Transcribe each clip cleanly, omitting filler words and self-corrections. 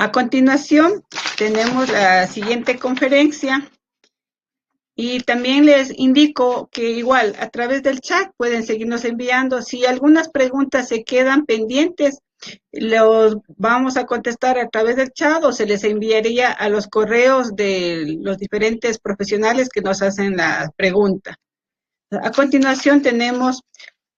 A continuación, tenemos la siguiente conferencia y también les indico que igual a través del chat pueden seguirnos enviando. Si algunas preguntas se quedan pendientes, los vamos a contestar a través del chat o se les enviaría a los correos de los diferentes profesionales que nos hacen la pregunta. A continuación tenemos,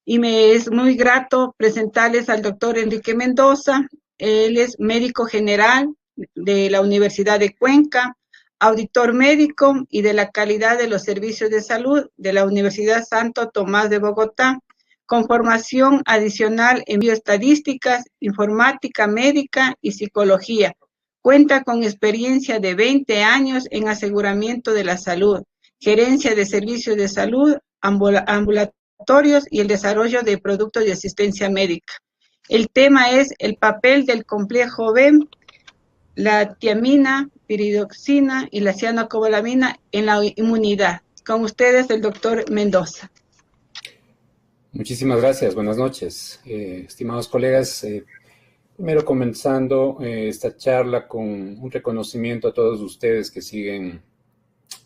y me es muy grato presentarles al doctor Enrique Mendoza. Él es médico general de la Universidad de Cuenca, auditor médico y de la calidad de los servicios de salud de la Universidad Santo Tomás de Bogotá, con formación adicional en bioestadísticas, informática médica y psicología. Cuenta con experiencia de 20 años en aseguramiento de la salud, gerencia de servicios de salud, ambulatorios y el desarrollo de productos de asistencia médica. El tema es el papel del complejo B, la tiamina, piridoxina y la cianocobalamina en la inmunidad. Con ustedes, el doctor Mendoza. Muchísimas gracias. Buenas noches. Estimados colegas, primero comenzando esta charla con un reconocimiento a todos ustedes que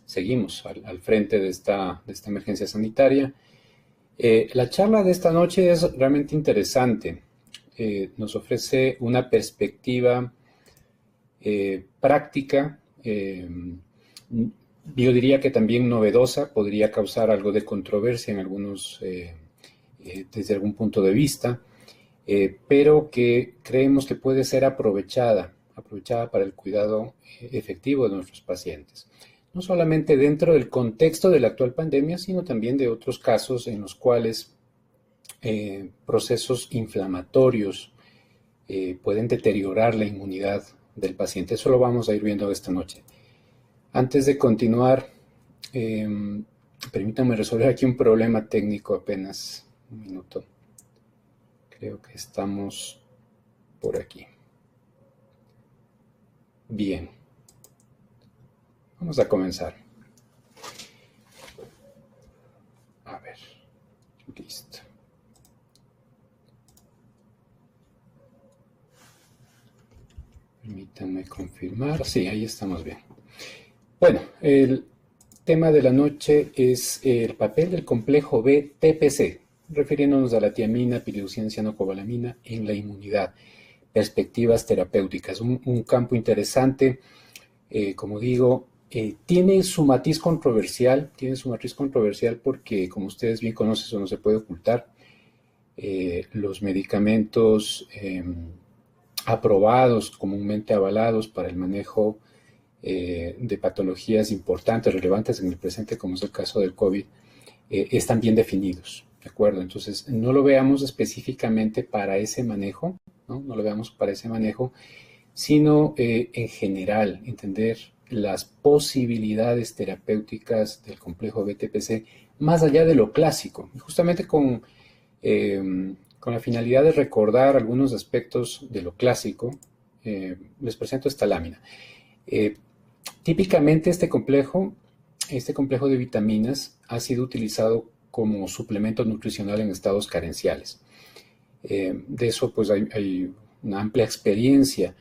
seguimos al frente de esta emergencia sanitaria. La charla de esta noche es realmente interesante. Nos ofrece una perspectiva práctica, yo diría que también novedosa, podría causar algo de controversia en algunos, desde algún punto de vista, pero que creemos que puede ser aprovechada para el cuidado efectivo de nuestros pacientes. No solamente dentro del contexto de la actual pandemia, sino también de otros casos en los cuales procesos inflamatorios pueden deteriorar la inmunidad del paciente. Eso lo vamos a ir viendo esta noche. Antes de continuar, permítanme resolver aquí un problema técnico apenas. Un minuto. Creo que estamos por aquí. Bien. Vamos a comenzar. A ver. Listo. Permítanme confirmar. Sí, ahí estamos bien. Bueno, el tema de la noche es el papel del complejo B TPC, refiriéndonos a la tiamina, piridoxina, cianocobalamina en la inmunidad. Perspectivas terapéuticas, un campo interesante, como digo, tiene su matiz controversial porque, como ustedes bien conocen, eso no se puede ocultar. Los medicamentos aprobados, comúnmente avalados para el manejo de patologías importantes, relevantes en el presente, como es el caso del COVID, están bien definidos, ¿de acuerdo? Entonces, no lo veamos específicamente para ese manejo, ¿no? No lo veamos para ese manejo, sino en general, entender las posibilidades terapéuticas del complejo BTPC más allá de lo clásico, justamente con la finalidad de recordar algunos aspectos de lo clásico. Les presento esta lámina. Típicamente este complejo de vitaminas ha sido utilizado como suplemento nutricional en estados carenciales. De eso pues hay una amplia experiencia.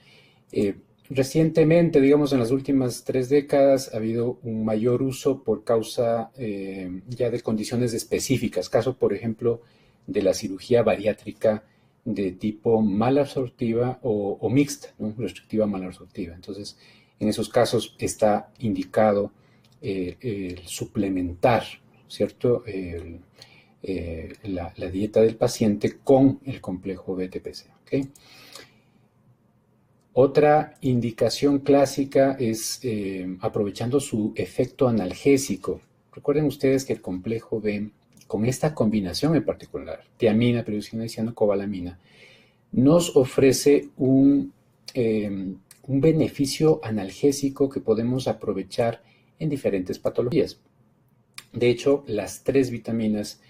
Recientemente, digamos en las últimas 3 décadas, ha habido un mayor uso por causa ya de condiciones específicas, caso por ejemplo de la cirugía bariátrica de tipo malabsortiva o mixta, ¿no? Restrictiva malabsortiva. Entonces, en esos casos está indicado el suplementar, ¿cierto? La dieta del paciente con el complejo BTPC, ¿ok? Otra indicación clásica es aprovechando su efecto analgésico. Recuerden ustedes que el complejo B, con esta combinación en particular, tiamina, piridoxina y cianocobalamina, nos ofrece un beneficio analgésico que podemos aprovechar en diferentes patologías. De hecho, las 3 vitaminas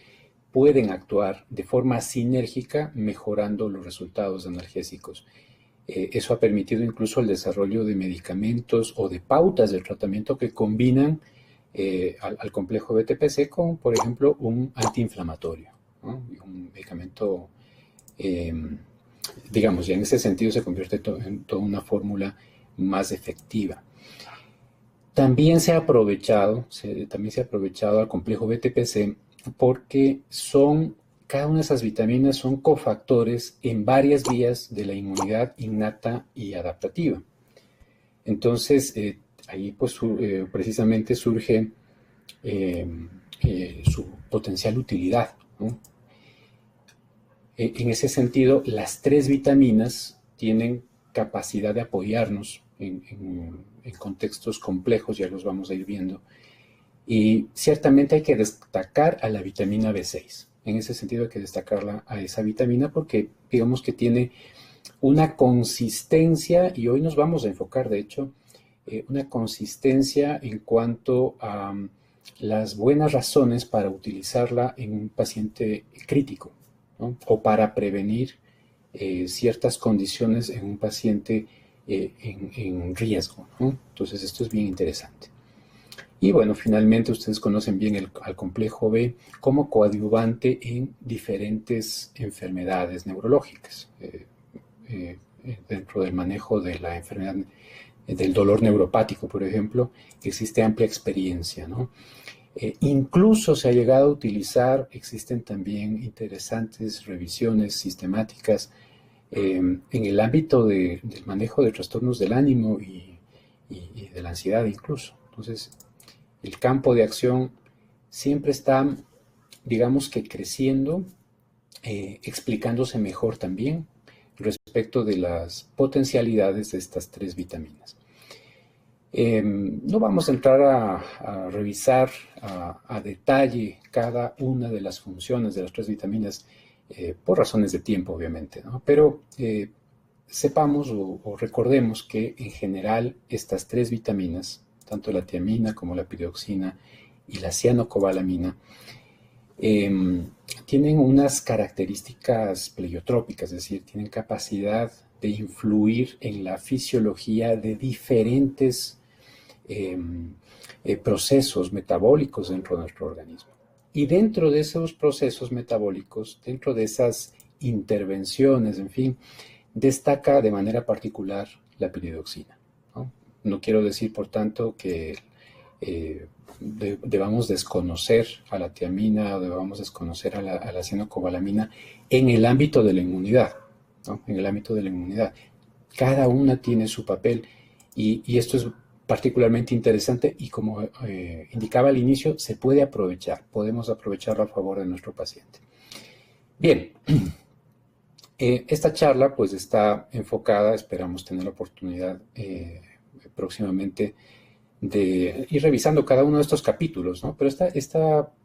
pueden actuar de forma sinérgica mejorando los resultados analgésicos. Eso ha permitido incluso el desarrollo de medicamentos o de pautas de tratamiento que combinan al complejo BTPC con, por ejemplo, un antiinflamatorio, ¿no? Un medicamento digamos, ya en ese sentido se convierte en toda una fórmula más efectiva. También se ha aprovechado, al complejo BTPC porque cada una de esas vitaminas son cofactores en varias vías de la inmunidad innata y adaptativa. Entonces, ahí pues precisamente surge su potencial utilidad, ¿no? En ese sentido, las tres vitaminas tienen capacidad de apoyarnos en contextos complejos, ya los vamos a ir viendo. Y ciertamente hay que destacar a la vitamina B6. En ese sentido hay que destacarla a esa vitamina porque digamos que tiene una consistencia, y hoy nos vamos a enfocar, de hecho, una consistencia en cuanto a las buenas razones para utilizarla en un paciente crítico, ¿no? O para prevenir ciertas condiciones en un paciente en riesgo, ¿no? Entonces esto es bien interesante. Y bueno, finalmente ustedes conocen bien al complejo B como coadyuvante en diferentes enfermedades neurológicas. Dentro del manejo de la enfermedad del dolor neuropático, por ejemplo, existe amplia experiencia, ¿no? Incluso se ha llegado a utilizar, existen también interesantes revisiones sistemáticas en el ámbito del manejo de trastornos del ánimo y de la ansiedad incluso. Entonces, el campo de acción siempre está, digamos que creciendo, explicándose mejor también respecto de las potencialidades de estas tres vitaminas. No vamos a entrar a revisar a detalle cada una de las funciones de las tres vitaminas por razones de tiempo, obviamente, ¿no? Pero sepamos o recordemos que en general estas tres vitaminas, tanto la tiamina como la piroxina y la cianocobalamina, tienen unas características pleiotrópicas, es decir, tienen capacidad de influir en la fisiología de diferentes procesos metabólicos dentro de nuestro organismo. Y dentro de esos procesos metabólicos, dentro de esas intervenciones, en fin, destaca de manera particular la piridoxina, ¿no? No quiero decir, por tanto, que debamos desconocer a la tiamina o debamos desconocer a la cianocobalamina en el ámbito de la inmunidad, ¿no? En el ámbito de la inmunidad. Cada una tiene su papel y esto es particularmente interesante y como indicaba al inicio, se puede aprovechar, podemos aprovecharlo a favor de nuestro paciente. Bien, esta charla pues está enfocada, esperamos tener la oportunidad próximamente de ir revisando cada uno de estos capítulos, ¿no? Pero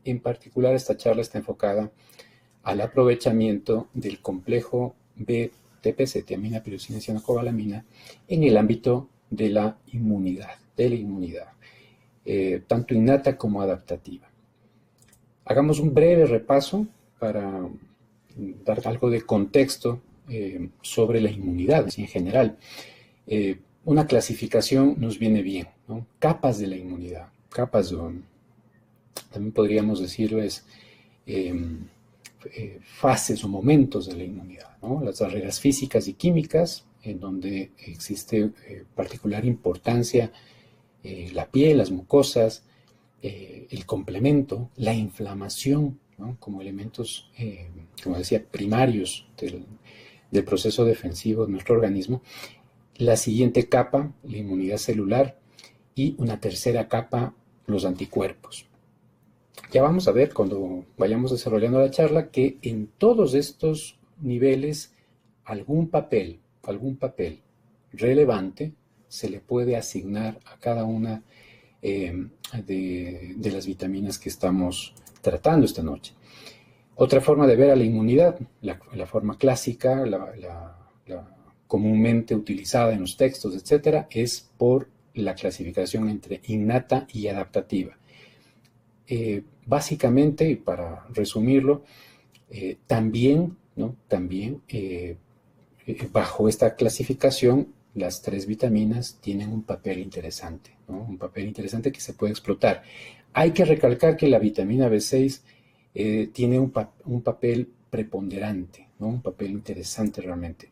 en particular esta charla está enfocada al aprovechamiento del complejo BTPC, tiamina, piroxina, cianocobalamina, en el ámbito de la inmunidad, tanto innata como adaptativa. Hagamos un breve repaso para dar algo de contexto sobre la inmunidad en general. Una clasificación nos viene bien, ¿no? Capas de la inmunidad, también podríamos decirles fases o momentos de la inmunidad, ¿no? Las barreras físicas y químicas, en donde existe particular importancia la piel, las mucosas, el complemento, la inflamación, ¿no? Como elementos, como decía, primarios del proceso defensivo de nuestro organismo. La siguiente capa, la inmunidad celular, y una tercera capa, los anticuerpos. Ya vamos a ver cuando vayamos desarrollando la charla que en todos estos niveles algún papel relevante se le puede asignar a cada una de las vitaminas que estamos tratando esta noche. Otra forma de ver a la inmunidad, la forma clásica, la comúnmente utilizada en los textos, etcétera, es por la clasificación entre innata y adaptativa. Básicamente, y para resumirlo, también bajo esta clasificación, las tres vitaminas tienen un papel interesante, ¿no? Un papel interesante que se puede explotar. Hay que recalcar que la vitamina B6 tiene un papel preponderante, ¿no? Un papel interesante realmente.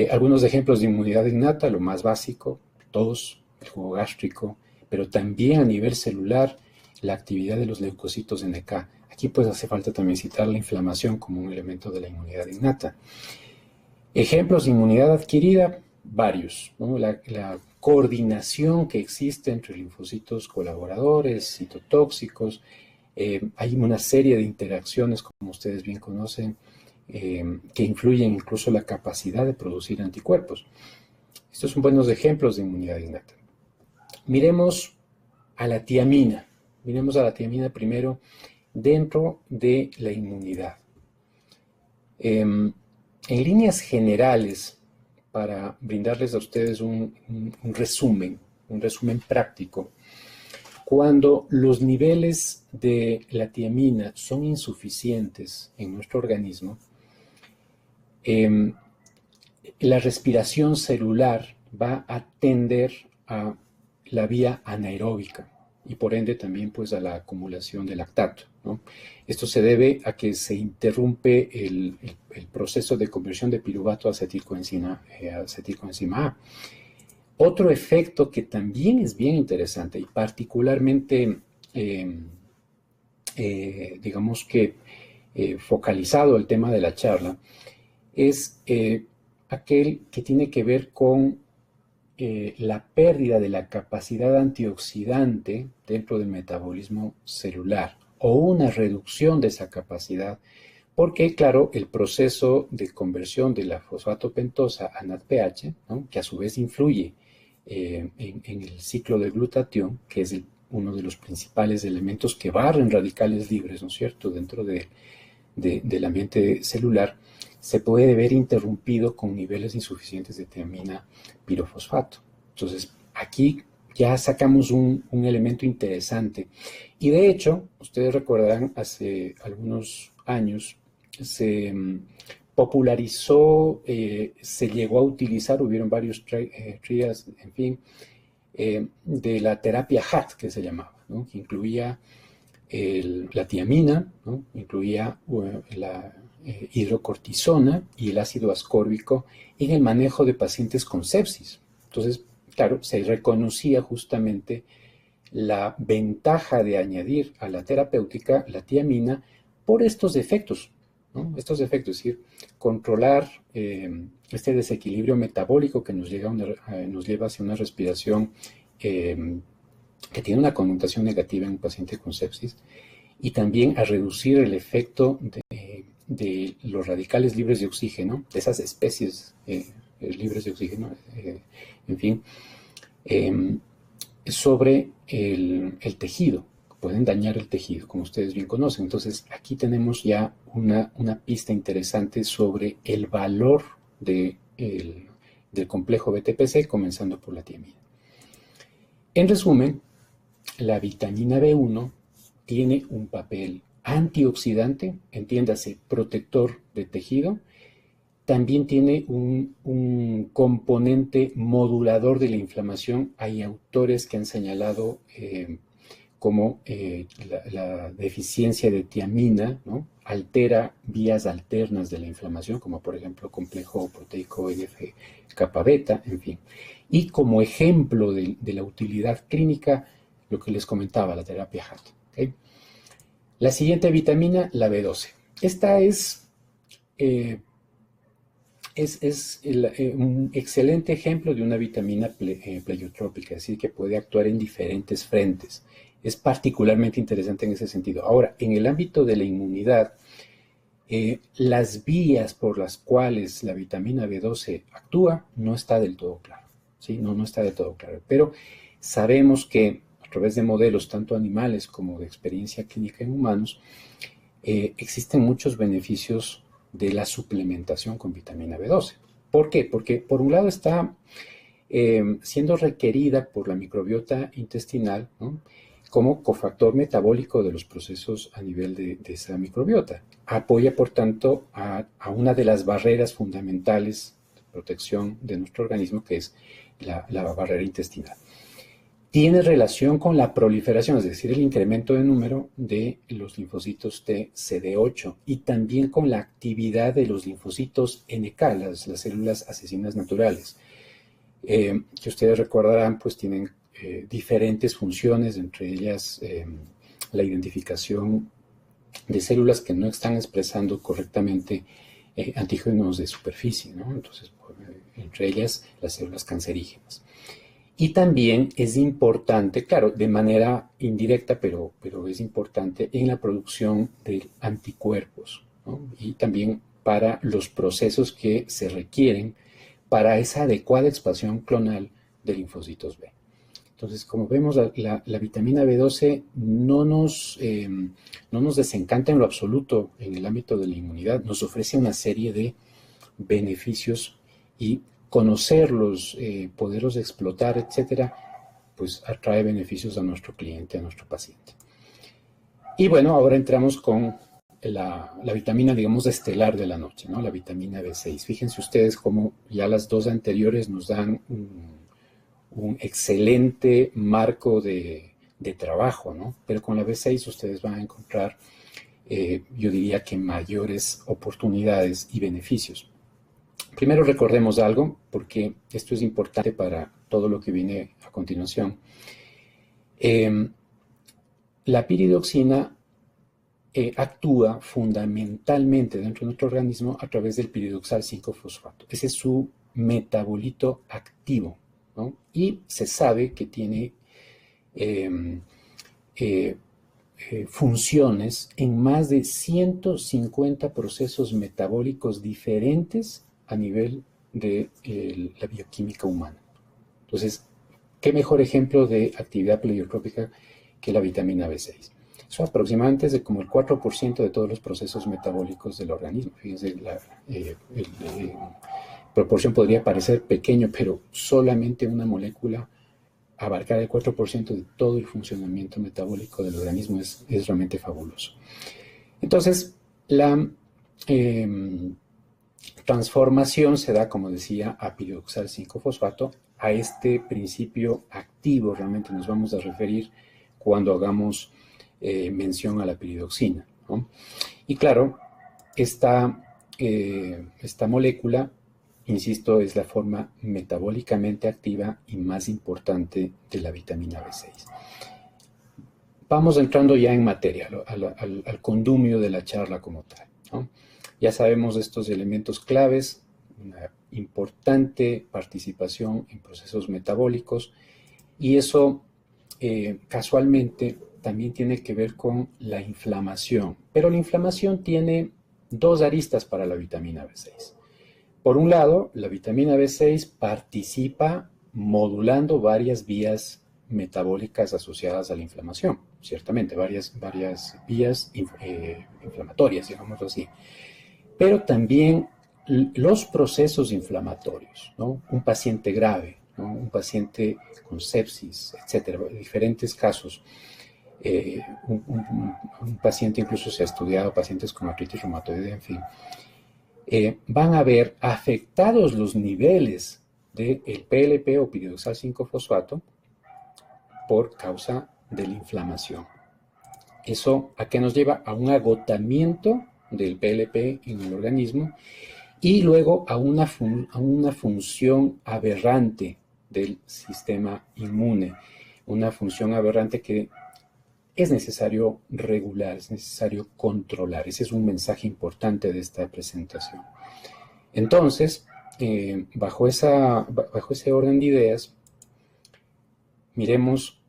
Algunos ejemplos de inmunidad innata, lo más básico, tos, el jugo gástrico, pero también a nivel celular, la actividad de los leucocitos NK. Aquí pues hace falta también citar la inflamación como un elemento de la inmunidad innata. Ejemplos de inmunidad adquirida, varios, ¿no? La coordinación que existe entre linfocitos colaboradores, citotóxicos, hay una serie de interacciones, como ustedes bien conocen, que influyen incluso la capacidad de producir anticuerpos. Estos son buenos ejemplos de inmunidad innata. Miremos a la tiamina. Miremos a la tiamina primero dentro de la inmunidad. En líneas generales, para brindarles a ustedes un resumen práctico, cuando los niveles de la tiamina son insuficientes en nuestro organismo, la respiración celular va a tender a la vía anaeróbica y por ende también pues a la acumulación de lactato, ¿no? Esto se debe a que se interrumpe el proceso de conversión de piruvato a acetilcoenzima A. Otro efecto que también es bien interesante y particularmente, digamos que focalizado el tema de la charla, es aquel que tiene que ver con la pérdida de la capacidad antioxidante dentro del metabolismo celular o una reducción de esa capacidad, porque, claro, el proceso de conversión de la fosfato pentosa a NADPH, ¿no? Que a su vez influye en el ciclo del glutatión, que es uno de los principales elementos que barren radicales libres, ¿no es cierto?, dentro del ambiente celular, se puede ver interrumpido con niveles insuficientes de tiamina pirofosfato. Entonces, aquí ya sacamos un elemento interesante. Y de hecho, ustedes recordarán, hace algunos años se popularizó, se llegó a utilizar, hubieron varios trials, en fin, de la terapia HAT, que se llamaba, ¿no? Que incluía la tiamina, ¿no? Incluía la hidrocortisona y el ácido ascórbico en el manejo de pacientes con sepsis. Entonces, claro, se reconocía justamente la ventaja de añadir a la terapéutica la tiamina por estos efectos, ¿no? Estos efectos, es decir, controlar este desequilibrio metabólico que nos lleva hacia una respiración que tiene una connotación negativa en un paciente con sepsis, y también a reducir el efecto de los radicales libres de oxígeno, de esas especies libres de oxígeno, en fin, sobre el tejido. Pueden dañar el tejido, como ustedes bien conocen. Entonces, aquí tenemos ya una pista interesante sobre el valor del complejo BTPC, comenzando por la tiamina. En resumen, la vitamina B1 tiene un papel antioxidante, entiéndase, protector de tejido. También tiene un componente modulador de la inflamación. Hay autores que han señalado como la deficiencia de tiamina, ¿no?, altera vías alternas de la inflamación, como por ejemplo complejo proteico NF-kappa beta, en fin. Y como ejemplo de la utilidad clínica, lo que les comentaba, la terapia HAT. ¿Okay? La siguiente vitamina, la B12. Esta es un excelente ejemplo de una vitamina pleiotrópica, es decir, que puede actuar en diferentes frentes. Es particularmente interesante en ese sentido. Ahora, en el ámbito de la inmunidad, las vías por las cuales la vitamina B12 actúa no está del todo claro, ¿sí? No está del todo claro, pero sabemos que a través de modelos tanto animales como de experiencia clínica en humanos, existen muchos beneficios de la suplementación con vitamina B12. ¿Por qué? Porque por un lado está siendo requerida por la microbiota intestinal, ¿no?, como cofactor metabólico de los procesos a nivel de esa microbiota. Apoya, por tanto, a una de las barreras fundamentales de protección de nuestro organismo, que es la barrera intestinal. tiene relación con la proliferación, es decir, el incremento de número de los linfocitos T CD8 y también con la actividad de los linfocitos NK, las células asesinas naturales, que ustedes recordarán, pues tienen diferentes funciones, entre ellas la identificación de células que no están expresando correctamente antígenos de superficie, ¿no? Entonces, entre ellas las células cancerígenas. Y también es importante, claro, de manera indirecta, pero es importante en la producción de anticuerpos, ¿no? Y también para los procesos que se requieren para esa adecuada expansión clonal de linfocitos B. Entonces, como vemos, la vitamina B12 no nos desencanta en lo absoluto en el ámbito de la inmunidad, nos ofrece una serie de beneficios y conocerlos, poderlos explotar, etcétera, pues atrae beneficios a nuestro cliente, a nuestro paciente. Y bueno, ahora entramos con la vitamina, digamos, estelar de la noche, ¿no? La vitamina B6. Fíjense ustedes cómo ya las dos anteriores nos dan un excelente marco de trabajo, ¿no? Pero con la B6 ustedes van a encontrar, yo diría que mayores oportunidades y beneficios. Primero recordemos algo, porque esto es importante para todo lo que viene a continuación. La piridoxina actúa fundamentalmente dentro de nuestro organismo a través del piridoxal 5-fosfato. Ese es su metabolito activo, ¿no? Y se sabe que tiene funciones en más de 150 procesos metabólicos diferentes a nivel de la bioquímica humana. Entonces, ¿qué mejor ejemplo de actividad pleiotrópica que la vitamina B6? Eso aproximadamente es de como el 4% de todos los procesos metabólicos del organismo. Fíjense, la proporción podría parecer pequeño, pero solamente una molécula abarcar el 4% de todo el funcionamiento metabólico del organismo es realmente fabuloso. Entonces, la transformación se da, como decía, a piridoxal 5-fosfato, a este principio activo realmente nos vamos a referir cuando hagamos mención a la piridoxina, ¿no? Y claro, esta molécula, insisto, es la forma metabólicamente activa y más importante de la vitamina B6. Vamos entrando ya en materia, al condumio de la charla como tal, ¿no? Ya sabemos estos elementos claves, una importante participación en procesos metabólicos, y eso casualmente también tiene que ver con la inflamación. Pero la inflamación tiene dos aristas para la vitamina B6. Por un lado, la vitamina B6 participa modulando varias vías metabólicas asociadas a la inflamación, ciertamente, varias vías inflamatorias, digámoslo así. Pero también los procesos inflamatorios, ¿no? Un paciente grave, ¿no? Un paciente con sepsis, etcétera, diferentes casos. Un paciente, incluso se ha estudiado pacientes con artritis reumatoide, en fin, van a ver afectados los niveles del PLP o piridoxal 5-fosfato por causa de la inflamación. ¿Eso a qué nos lleva? A un agotamiento del PLP en el organismo y luego a una función aberrante del sistema inmune, una función aberrante que es necesario regular, es necesario controlar. Ese es un mensaje importante de esta presentación. Entonces, bajo ese orden de ideas, miremos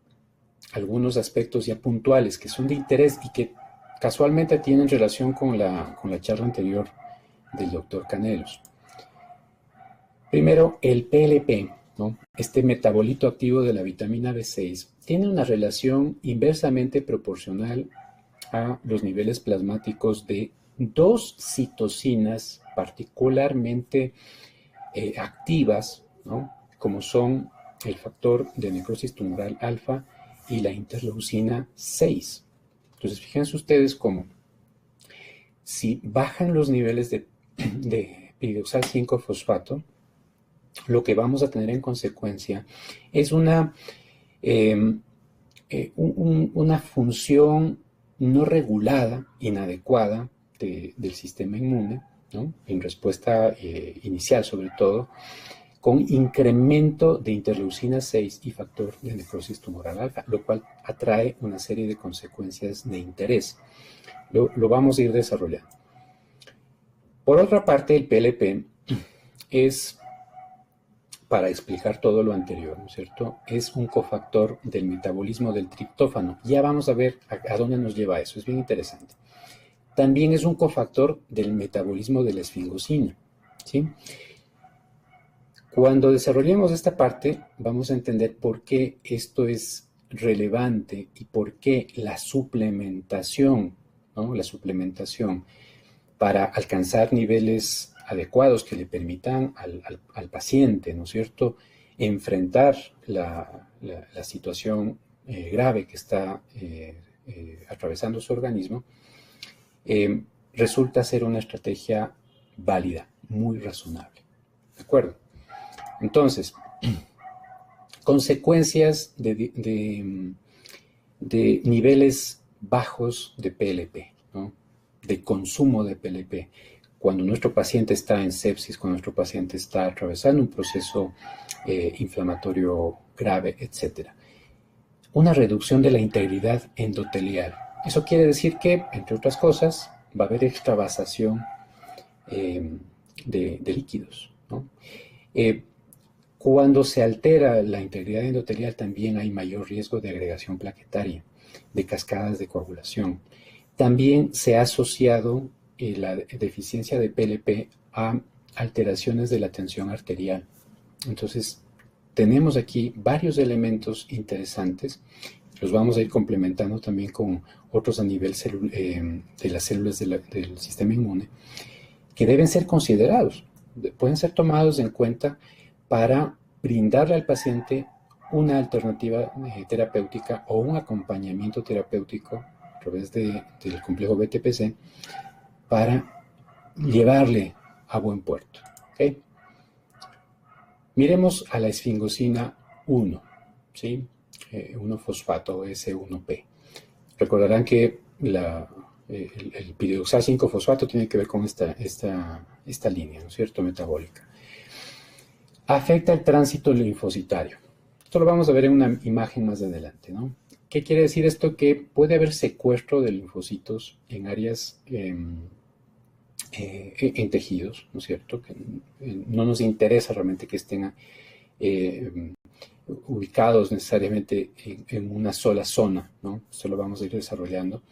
algunos aspectos ya puntuales que son de interés y que casualmente tienen relación con la charla anterior del doctor Canelos. Primero, el PLP, ¿no? Este metabolito activo de la vitamina B6 tiene una relación inversamente proporcional a los niveles plasmáticos de dos citocinas particularmente activas, ¿no? Como son el factor de necrosis tumoral alfa y la interleucina 6. Entonces, fíjense ustedes cómo si bajan los niveles de piridoxal 5-fosfato, lo que vamos a tener en consecuencia es una Una función no regulada, inadecuada del sistema inmune, ¿no? En respuesta inicial sobre todo, con incremento de interleucina 6 y factor de necrosis tumoral alfa, lo cual atrae una serie de consecuencias de interés. Lo vamos a ir desarrollando. Por otra parte, el PLP es, para explicar todo lo anterior, ¿no es cierto?, es un cofactor del metabolismo del triptófano. Ya vamos a ver a dónde nos lleva eso, es bien interesante. También es un cofactor del metabolismo de la esfingosina, ¿sí? Cuando desarrollemos esta parte, vamos a entender por qué esto es relevante y por qué la suplementación, ¿no? La suplementación para alcanzar niveles adecuados que le permitan al paciente, ¿no es cierto?, enfrentar la situación grave que está atravesando su organismo, resulta ser una estrategia válida, muy razonable. ¿De acuerdo? Entonces, consecuencias de niveles bajos de PLP, ¿no?, de consumo de PLP. Cuando nuestro paciente está en sepsis, cuando nuestro paciente está atravesando un proceso inflamatorio grave, etc. Una reducción de la integridad endotelial. Eso quiere decir que, entre otras cosas, va a haber extravasación de líquidos, ¿no? Cuando se altera la integridad endotelial, también hay mayor riesgo de agregación plaquetaria, de cascadas de coagulación. También se ha asociado la deficiencia de PLP a alteraciones de la tensión arterial. Entonces, tenemos aquí varios elementos interesantes. Los vamos a ir complementando también con otros a nivel de las células del sistema inmune, que deben ser considerados, pueden ser tomados en cuenta para brindarle al paciente una alternativa terapéutica o un acompañamiento terapéutico a través del complejo BTPC para llevarle a buen puerto. ¿Okay? Miremos a la esfingosina 1, ¿sí? 1-fosfato S1P. Recordarán que el piridoxal 5-fosfato tiene que ver con esta línea, ¿no es cierto?, metabólica. Afecta el tránsito linfocitario. Esto lo vamos a ver en una imagen más adelante, ¿no? ¿Qué quiere decir esto? Que puede haber secuestro de linfocitos en áreas, en tejidos, ¿no es cierto? Que no nos interesa realmente que estén ubicados necesariamente en una sola zona, ¿no? Esto lo vamos a ir desarrollando.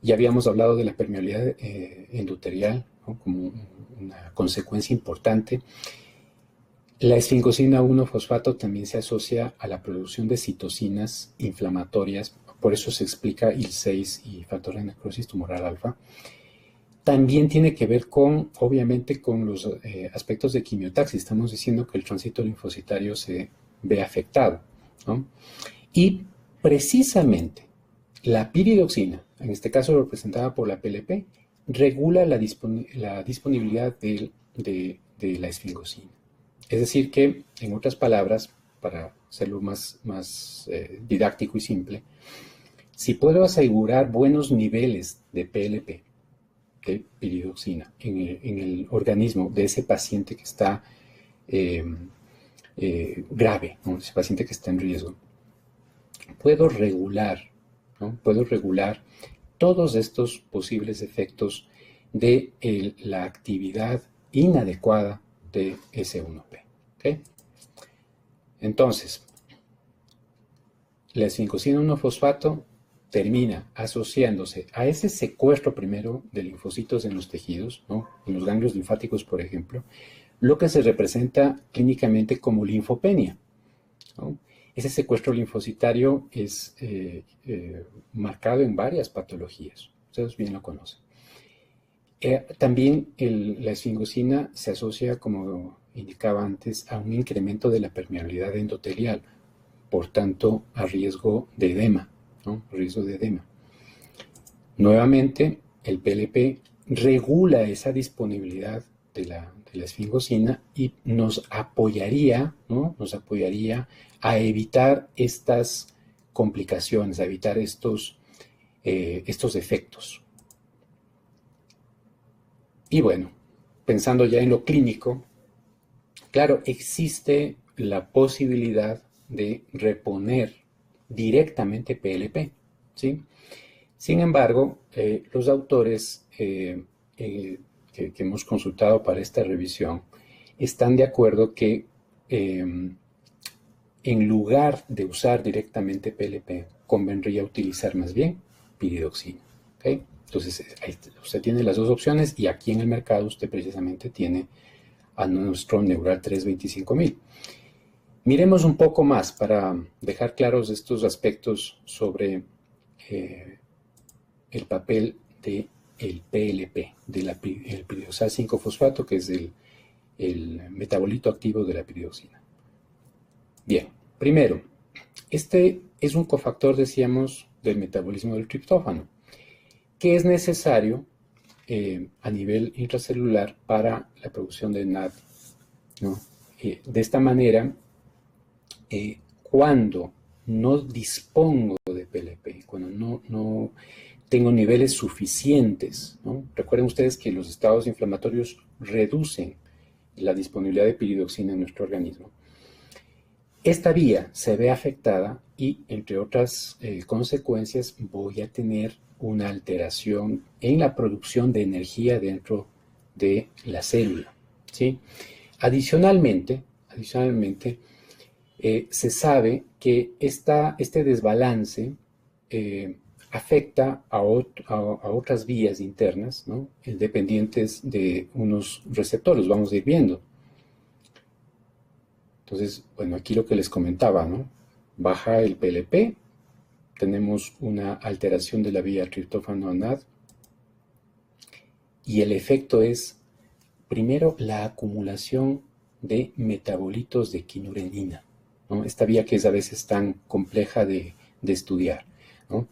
Ya habíamos hablado de la permeabilidad endotelial, ¿no?, como una consecuencia importante. La esfingosina 1-fosfato también se asocia a la producción de citocinas inflamatorias, por eso se explica IL-6 y factor de necrosis tumoral alfa. También tiene que ver con, obviamente, con los aspectos de quimiotaxis. Estamos diciendo que el tránsito linfocitario se ve afectado, ¿no? Y precisamente la piridoxina, en este caso representada por la PLP, regula la disponibilidad de la esfingosina. Es decir que, en otras palabras, para hacerlo más didáctico y simple, si puedo asegurar buenos niveles de PLP, de piridoxina, en el organismo de ese paciente que está grave, ¿no?, ese paciente que está en riesgo, puedo regular, ¿no?, puedo regular todos estos posibles efectos de la actividad inadecuada de S1P. ¿Okay? Entonces, la esfingosina 1-fosfato termina asociándose a ese secuestro primero de linfocitos en los tejidos, ¿no?, en los ganglios linfáticos, por ejemplo, lo que se representa clínicamente como linfopenia, ¿no? Ese secuestro linfocitario es marcado en varias patologías, ustedes bien lo conocen. También la esfingosina se asocia, como indicaba antes, a un incremento de la permeabilidad endotelial, por tanto, a riesgo de edema, ¿no?, riesgo de edema. Nuevamente, el PLP regula esa disponibilidad de la esfingosina y nos apoyaría, ¿no? Nos apoyaría a evitar estas complicaciones, a evitar estos efectos. Y bueno, pensando ya en lo clínico, claro, existe la posibilidad de reponer directamente PLP, ¿sí? Sin embargo, los autores que hemos consultado para esta revisión están de acuerdo que en lugar de usar directamente PLP, convendría utilizar más bien piridoxina, ¿okay? Entonces, usted tiene las dos opciones y aquí en el mercado usted precisamente tiene a nuestro Neural 325000. Miremos un poco más para dejar claros estos aspectos sobre el papel del PLP, del piridoxal 5-fosfato, que es el metabolito activo de la piridoxina. Bien, primero, este es un cofactor, decíamos, del metabolismo del triptófano, que es necesario a nivel intracelular para la producción de NAD, ¿no? De esta manera, cuando no dispongo de PLP, cuando no tengo niveles suficientes, ¿no? Recuerden ustedes que los estados inflamatorios reducen la disponibilidad de piridoxina en nuestro organismo. Esta vía se ve afectada y, entre otras consecuencias, voy a tener una alteración en la producción de energía dentro de la célula, ¿sí? Adicionalmente, se sabe que este desbalance afecta a otras vías internas, ¿no? Dependientes de unos receptores, vamos a ir viendo. Entonces, bueno, aquí lo que les comentaba, ¿no? Baja el PLP, tenemos una alteración de la vía triptófano-NAD y el efecto es, primero, la acumulación de metabolitos de quinurenina, ¿no? Esta vía que es a veces tan compleja de estudiar, ¿no?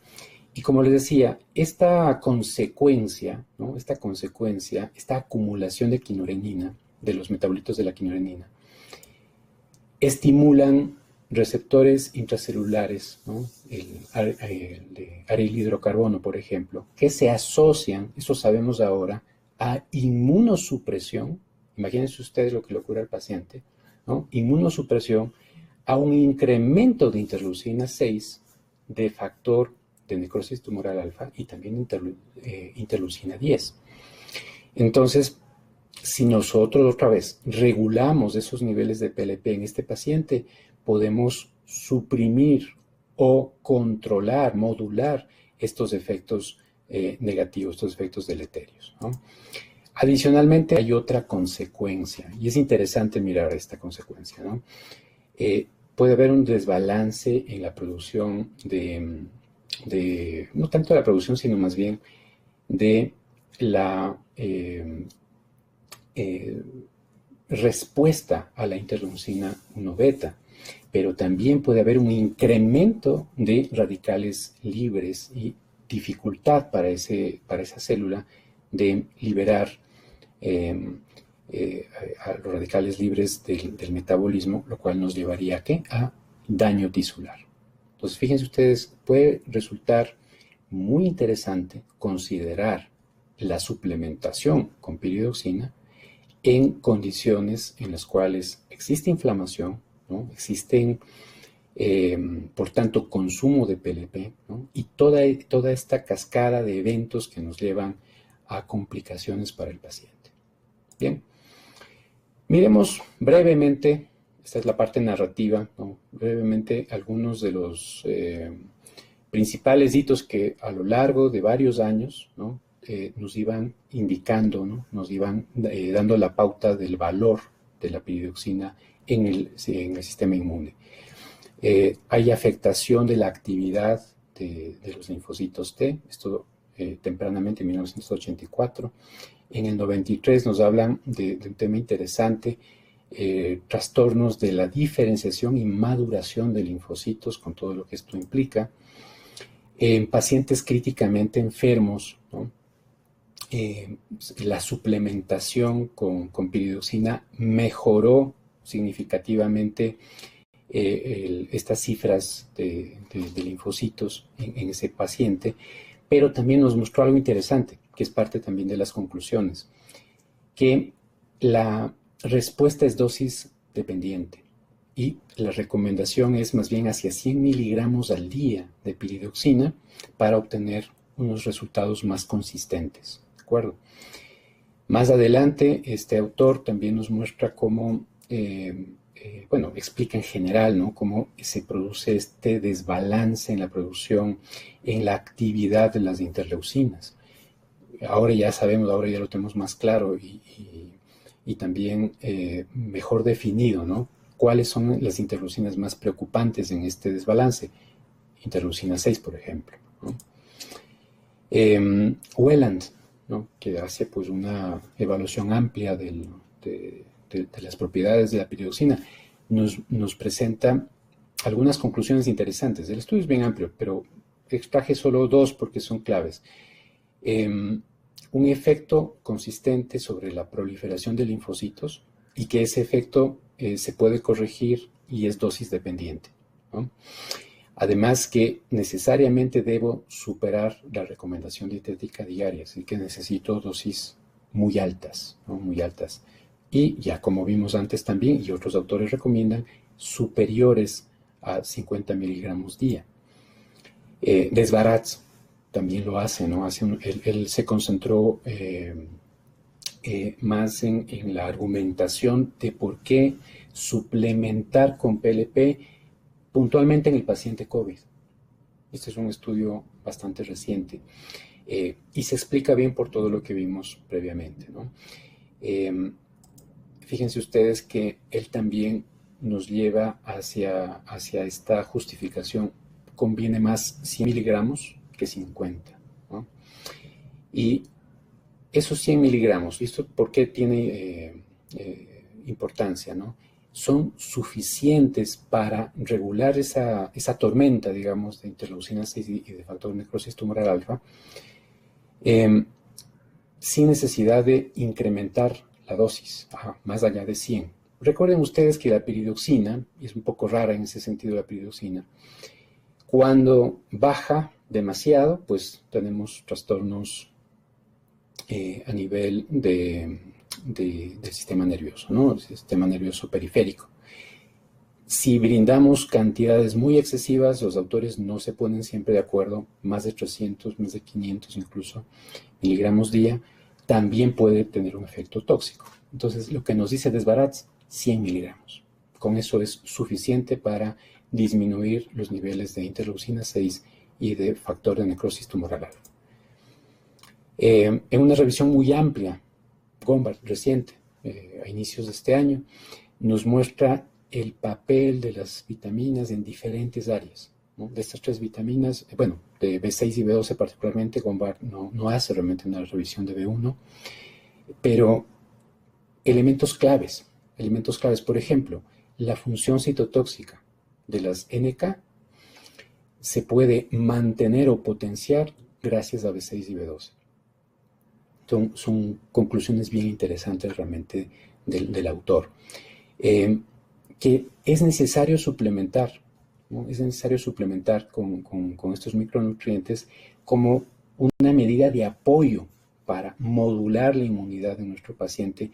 Y como les decía, esta consecuencia, ¿no? Esta acumulación de quinurenina, de los metabolitos de la quinurenina, estimulan receptores intracelulares, ¿no? El de aril hidrocarbono, por ejemplo, que se asocian, eso sabemos ahora, a inmunosupresión. Imagínense ustedes lo que le ocurre al paciente, ¿no? Inmunosupresión a un incremento de interleucina 6, de factor de necrosis tumoral alfa y también interleucina 10. Entonces, si nosotros otra vez regulamos esos niveles de PLP en este paciente, podemos suprimir o controlar, modular estos efectos negativos, estos efectos deleterios, ¿no? Adicionalmente, hay otra consecuencia, y es interesante mirar esta consecuencia, ¿no? Puede haber un desbalance en la producción no tanto de la producción, sino más bien de la respuesta a la interleucina 1 beta, pero también puede haber un incremento de radicales libres y dificultad para esa célula de liberar a los radicales libres del metabolismo, lo cual nos llevaría ¿a qué? A daño tisular. Entonces, fíjense ustedes, puede resultar muy interesante considerar la suplementación con piridoxina en condiciones en las cuales existe inflamación, ¿no? Existen, por tanto, consumo de PLP, ¿no? Y toda esta cascada de eventos que nos llevan a complicaciones para el paciente. Bien, miremos brevemente, esta es la parte narrativa, ¿no? Brevemente algunos de los principales hitos que a lo largo de varios años, ¿no? Nos iban indicando, ¿no? Nos iban dando la pauta del valor de la piridoxina en el sistema inmune. Hay afectación de la actividad de los linfocitos T, esto tempranamente en 1984. En el 93 nos hablan de un tema interesante, trastornos de la diferenciación y maduración de linfocitos, con todo lo que esto implica. En pacientes críticamente enfermos, ¿no? la suplementación con piridoxina mejoró significativamente estas cifras de linfocitos en ese paciente, pero también nos mostró algo interesante, que es parte también de las conclusiones, que la respuesta es dosis dependiente y la recomendación es más bien hacia 100 miligramos al día de piridoxina para obtener unos resultados más consistentes, ¿de acuerdo? Más adelante, este autor también nos muestra cómo, bueno, explica en general, ¿no?, cómo se produce este desbalance en la producción, en la actividad de las interleucinas. Ahora ya sabemos, ahora ya lo tenemos más claro y también mejor definido, ¿no? ¿Cuáles son las interleucinas más preocupantes en este desbalance? Interleucina 6, por ejemplo, ¿no? Wieland, ¿no?, que hace pues una evaluación amplia de las propiedades de la piridoxina, nos presenta algunas conclusiones interesantes. El estudio es bien amplio, pero extraje solo dos porque son claves. Un efecto consistente sobre la proliferación de linfocitos y que ese efecto se puede corregir y es dosis dependiente, ¿no? Además que necesariamente debo superar la recomendación dietética diaria, así que necesito dosis muy altas, ¿no?, muy altas. Y ya como vimos antes también, y otros autores recomiendan, superiores a 50 miligramos día. Desbaratz también lo hace, ¿no? Él se concentró más en la argumentación de por qué suplementar con PLP puntualmente en el paciente COVID. Este es un estudio bastante reciente y se explica bien por todo lo que vimos previamente, ¿no? Fíjense ustedes que él también nos lleva hacia esta justificación. Conviene más 100 miligramos que 50, ¿no? Y esos 100 miligramos, ¿esto por qué tiene importancia, ¿no? Son suficientes para regular esa tormenta, digamos, de interleucina 6 y de factor de necrosis tumoral alfa, sin necesidad de incrementar la dosis, más allá de 100. Recuerden ustedes que la piridoxina, y es un poco rara en ese sentido la piridoxina, cuando baja demasiado, pues tenemos trastornos a nivel del sistema nervioso, ¿no?, el sistema nervioso periférico. Si brindamos cantidades muy excesivas, los autores no se ponen siempre de acuerdo, más de 300, más de 500 incluso miligramos día, también puede tener un efecto tóxico. Entonces, lo que nos dice Desbaratz, 100 miligramos. Con eso es suficiente para disminuir los niveles de interleucina 6 y de factor de necrosis tumoral alfa. En una revisión muy amplia, Gombard, reciente, a inicios de este año, nos muestra el papel de las vitaminas en diferentes áreas, ¿no? De estas tres vitaminas, bueno, de B6 y B12 particularmente, Gombard no hace realmente una revisión de B1, pero elementos claves, por ejemplo, la función citotóxica de las NK se puede mantener o potenciar gracias a B6 y B12. Son conclusiones bien interesantes realmente del autor. Que es necesario suplementar, ¿no? Es necesario suplementar con estos micronutrientes como una medida de apoyo para modular la inmunidad de nuestro paciente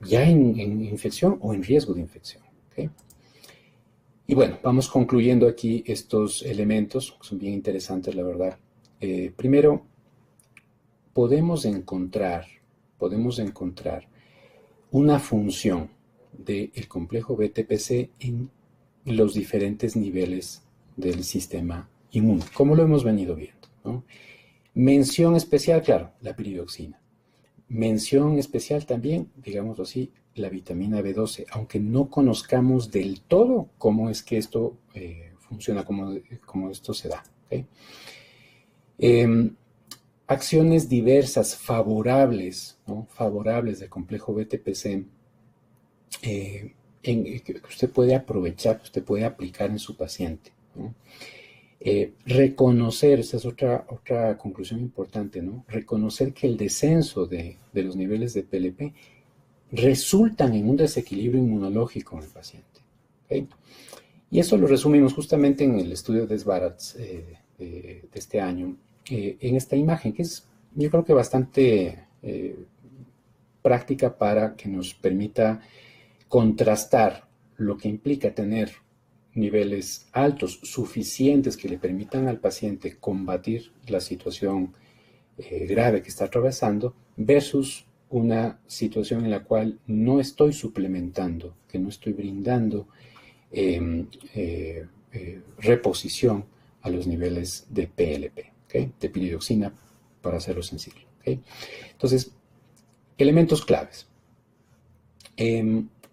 ya en infección o en riesgo de infección, ¿okay? Y bueno, vamos concluyendo aquí estos elementos, que son bien interesantes, la verdad. Primero, podemos encontrar una función del complejo BTPC en los diferentes niveles del sistema inmune, como lo hemos venido viendo, ¿no? Mención especial, claro, la piridoxina. Mención especial también, digámoslo así, la vitamina B12, aunque no conozcamos del todo cómo es que esto funciona, cómo esto se da, ¿okay? Acciones diversas, favorables, ¿no?, favorables del complejo BTPC, que usted puede aprovechar, que usted puede aplicar en su paciente, ¿no? Reconocer, esta es otra conclusión importante, ¿no? Reconocer que el descenso de los niveles de PLP resultan en un desequilibrio inmunológico en el paciente. ¿Okay? Y eso lo resumimos justamente en el estudio de Svarats de este año, en esta imagen, que es, yo creo que bastante práctica para que nos permita contrastar lo que implica tener niveles altos suficientes que le permitan al paciente combatir la situación grave que está atravesando versus una situación en la cual no estoy suplementando, que no estoy brindando reposición a los niveles de PLP, ¿okay? De piridoxina, para hacerlo sencillo. ¿Okay? Entonces, elementos claves.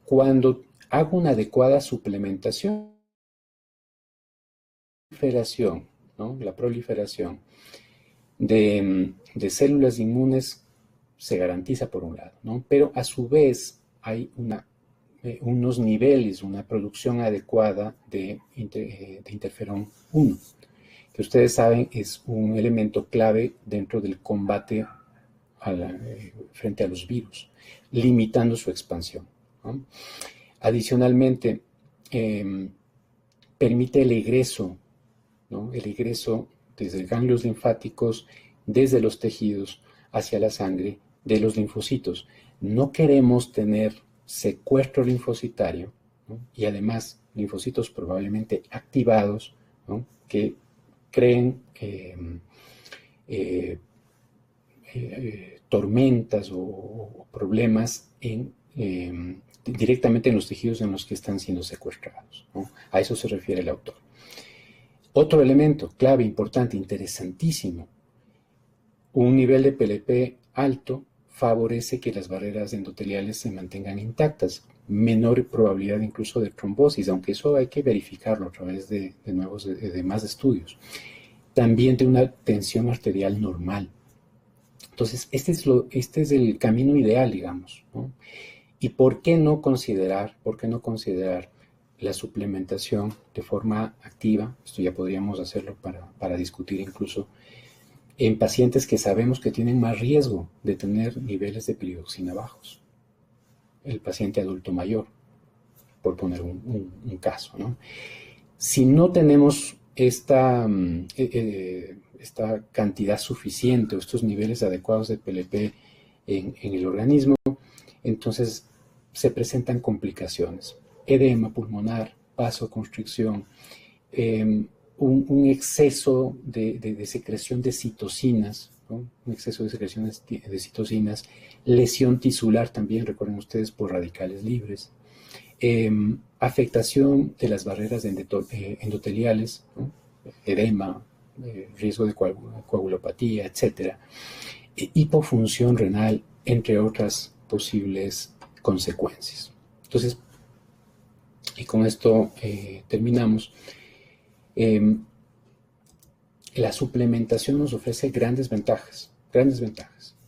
Cuando hago una adecuada suplementación, ¿no? La proliferación de células inmunes se garantiza por un lado, ¿no? Pero a su vez hay unos niveles, una producción adecuada de interferón 1, que ustedes saben es un elemento clave dentro del combate frente a los virus, limitando su expansión, ¿no? Adicionalmente, permite el egreso, ¿no? El egreso desde ganglios linfáticos, desde los tejidos hacia la sangre de los linfocitos. No queremos tener secuestro linfocitario, ¿no? Y además linfocitos probablemente activados, ¿no? Que creen tormentas o problemas directamente en los tejidos en los que están siendo secuestrados, ¿no? A eso se refiere el autor. Otro elemento clave, importante, interesantísimo, un nivel de PLP alto favorece que las barreras endoteliales se mantengan intactas, menor probabilidad incluso de trombosis, aunque eso hay que verificarlo a través de más estudios. También de una tensión arterial normal. Entonces, este es el camino ideal, digamos, ¿no? ¿Y por qué no considerar la suplementación de forma activa? Esto ya podríamos hacerlo para discutir incluso en pacientes que sabemos que tienen más riesgo de tener niveles de piridoxina bajos. El paciente adulto mayor, por poner un caso, ¿no? Si no tenemos esta cantidad suficiente o estos niveles adecuados de PLP en el organismo, entonces se presentan complicaciones. Edema pulmonar, vasoconstricción, un exceso de secreción de citocinas, ¿no? Un exceso de secreción de citocinas, lesión tisular también, recuerden ustedes, por radicales libres, afectación de las barreras endoteliales, ¿no? Edema, riesgo de coagulopatía, etc. Hipofunción renal, entre otras posibles consecuencias. Entonces, y con esto terminamos. La suplementación nos ofrece grandes ventajas.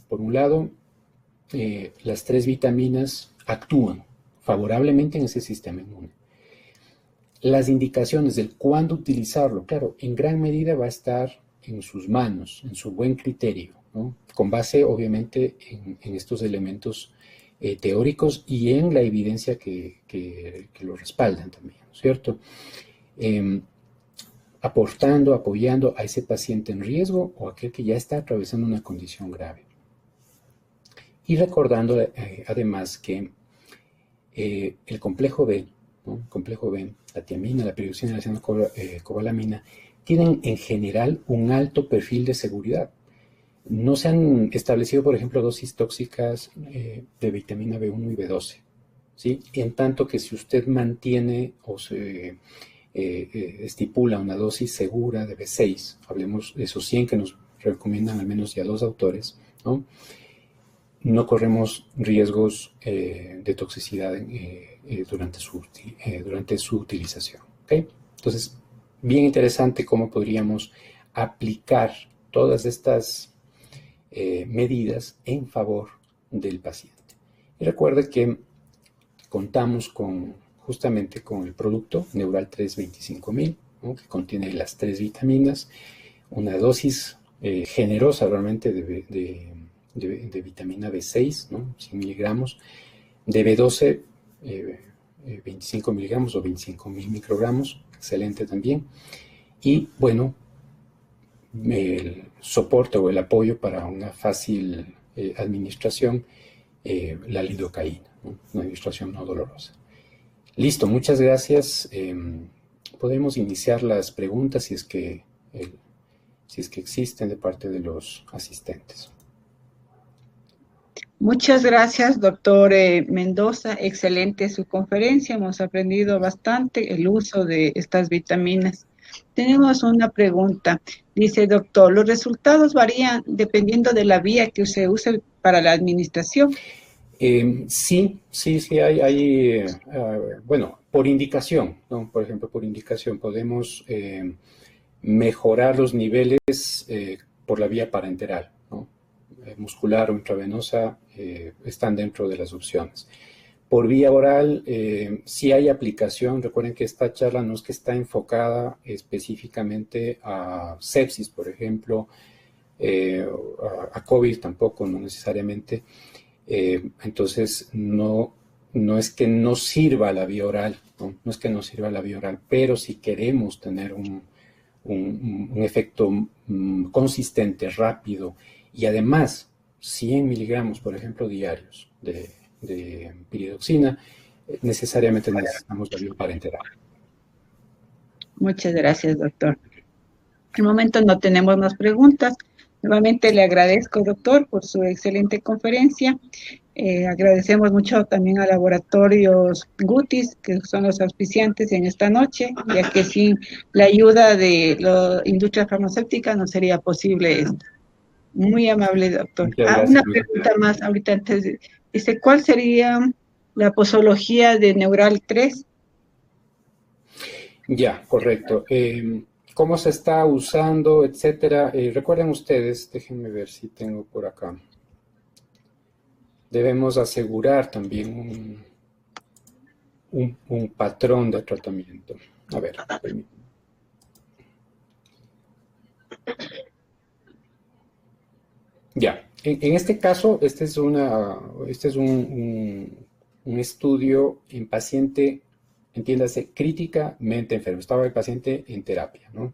Por un lado, las 3 vitaminas actúan favorablemente en ese sistema inmune. Las indicaciones del cuándo utilizarlo, claro, en gran medida va a estar en sus manos, en su buen criterio, ¿no? Con base, obviamente, en estos elementos teóricos y en la evidencia que lo respaldan también, ¿no es cierto? Apoyando a ese paciente en riesgo o aquel que ya está atravesando una condición grave. Y recordando además que el complejo B, ¿no? El complejo B, la tiamina, la piridoxina, la cianocobalamina, tienen en general un alto perfil de seguridad. No se han establecido, por ejemplo, dosis tóxicas de vitamina B1 y B12, ¿sí? En tanto que si usted mantiene o se estipula una dosis segura de B6, hablemos de esos 100 que nos recomiendan al menos ya 2 autores, ¿no? No corremos riesgos de toxicidad durante su utilización. ¿Okay? Entonces, bien interesante cómo podríamos aplicar todas estas medidas en favor del paciente. Y recuerde que contamos justamente con el producto Neural 3 25000, ¿no?, que contiene las 3 vitaminas, una dosis generosa realmente de vitamina B6, ¿no?, 100 miligramos, de B12, 25 miligramos o 25.000 microgramos, excelente también. Y bueno, el soporte o el apoyo para una fácil administración, la lidocaína, ¿no?, una administración no dolorosa. Listo, muchas gracias. Podemos iniciar las preguntas si es que existen de parte de los asistentes. Muchas gracias, doctor Mendoza. Excelente su conferencia. Hemos aprendido bastante el uso de estas vitaminas. Tenemos una pregunta. Dice, doctor, ¿los resultados varían dependiendo de la vía que se use para la administración? Sí, hay bueno, por indicación, ¿no? Por ejemplo, por indicación podemos mejorar los niveles por la vía parenteral, ¿no? Muscular o intravenosa están dentro de las opciones. Por vía oral, sí hay aplicación. Recuerden que esta charla no es que está enfocada específicamente a sepsis, por ejemplo, a COVID tampoco, no necesariamente. Entonces, no es que no sirva la vía oral, ¿no? No es que no sirva la vía oral, pero si queremos tener un efecto consistente, rápido, y además 100 miligramos, por ejemplo, diarios de piridoxina, necesariamente necesitamos la vía parenteral. Muchas gracias, doctor. Al momento no tenemos más preguntas. Nuevamente le agradezco, doctor, por su excelente conferencia. Agradecemos mucho también a Laboratorios Gutis, que son los auspiciantes en esta noche, ya que sin la ayuda de la industria farmacéutica no sería posible esto. Muy amable, doctor. Una pregunta más ahorita antes. Dice, ¿cuál sería la posología de Neural 3? Ya, correcto. ¿Cómo se está usando, etcétera? Recuerden ustedes, déjenme ver si tengo por acá. Debemos asegurar también un patrón de tratamiento. A ver, permítanme. Ya, en este caso, este es un estudio en paciente, entiéndase, críticamente enfermo. Estaba el paciente en terapia, ¿no?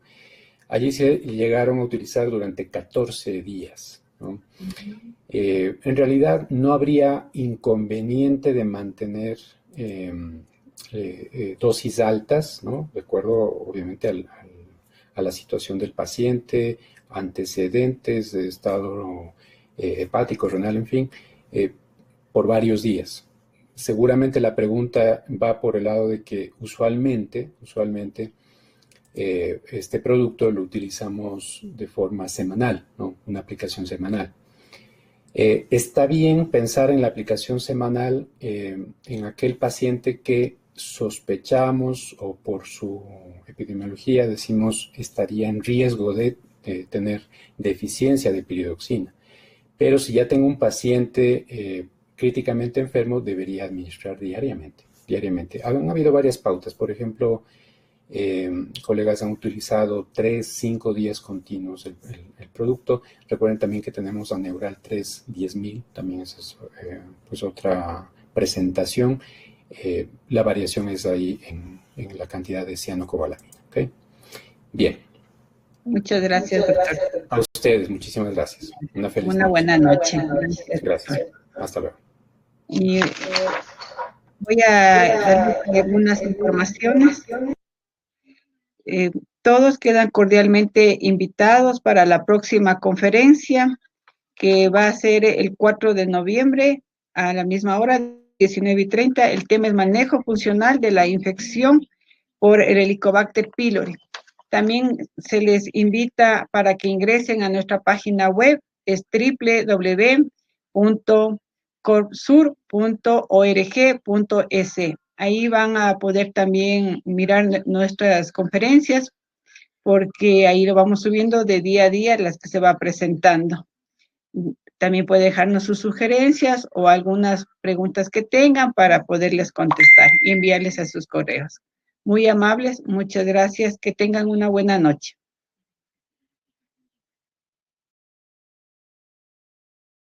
Allí se llegaron a utilizar durante 14 días, ¿no? En realidad no habría inconveniente de mantener dosis altas, ¿no? De acuerdo, obviamente, a la situación del paciente, antecedentes de estado hepático, renal, en fin, por varios días. Seguramente la pregunta va por el lado de que usualmente este producto lo utilizamos de forma semanal, ¿no? Una aplicación semanal. Está bien pensar en la aplicación semanal en aquel paciente que sospechamos o por su epidemiología decimos estaría en riesgo de tener deficiencia de piridoxina. Pero si ya tengo un paciente críticamente enfermo, debería administrar diariamente. Han habido varias pautas. Por ejemplo, colegas han utilizado 3, 5 días continuos el producto. Recuerden también que tenemos a Neural 3 10.000, también esa es pues otra presentación. La variación es ahí en la cantidad de cianocobalamina. ¿Okay? Bien. Muchas gracias, doctor. A ustedes, muchísimas gracias. Una buena noche. Gracias. Hasta luego. Y voy a dar algunas informaciones. Todos quedan cordialmente invitados para la próxima conferencia, que va a ser el 4 de noviembre a la misma hora, 19:30. El tema es manejo funcional de la infección por el Helicobacter pylori. También se les invita para que ingresen a nuestra página web, es www.corpsur.org.es. Ahí van a poder también mirar nuestras conferencias, porque ahí lo vamos subiendo de día a día las que se va presentando. También puede dejarnos sus sugerencias o algunas preguntas que tengan para poderles contestar y enviarles a sus correos. Muy amables, muchas gracias. Que tengan una buena noche.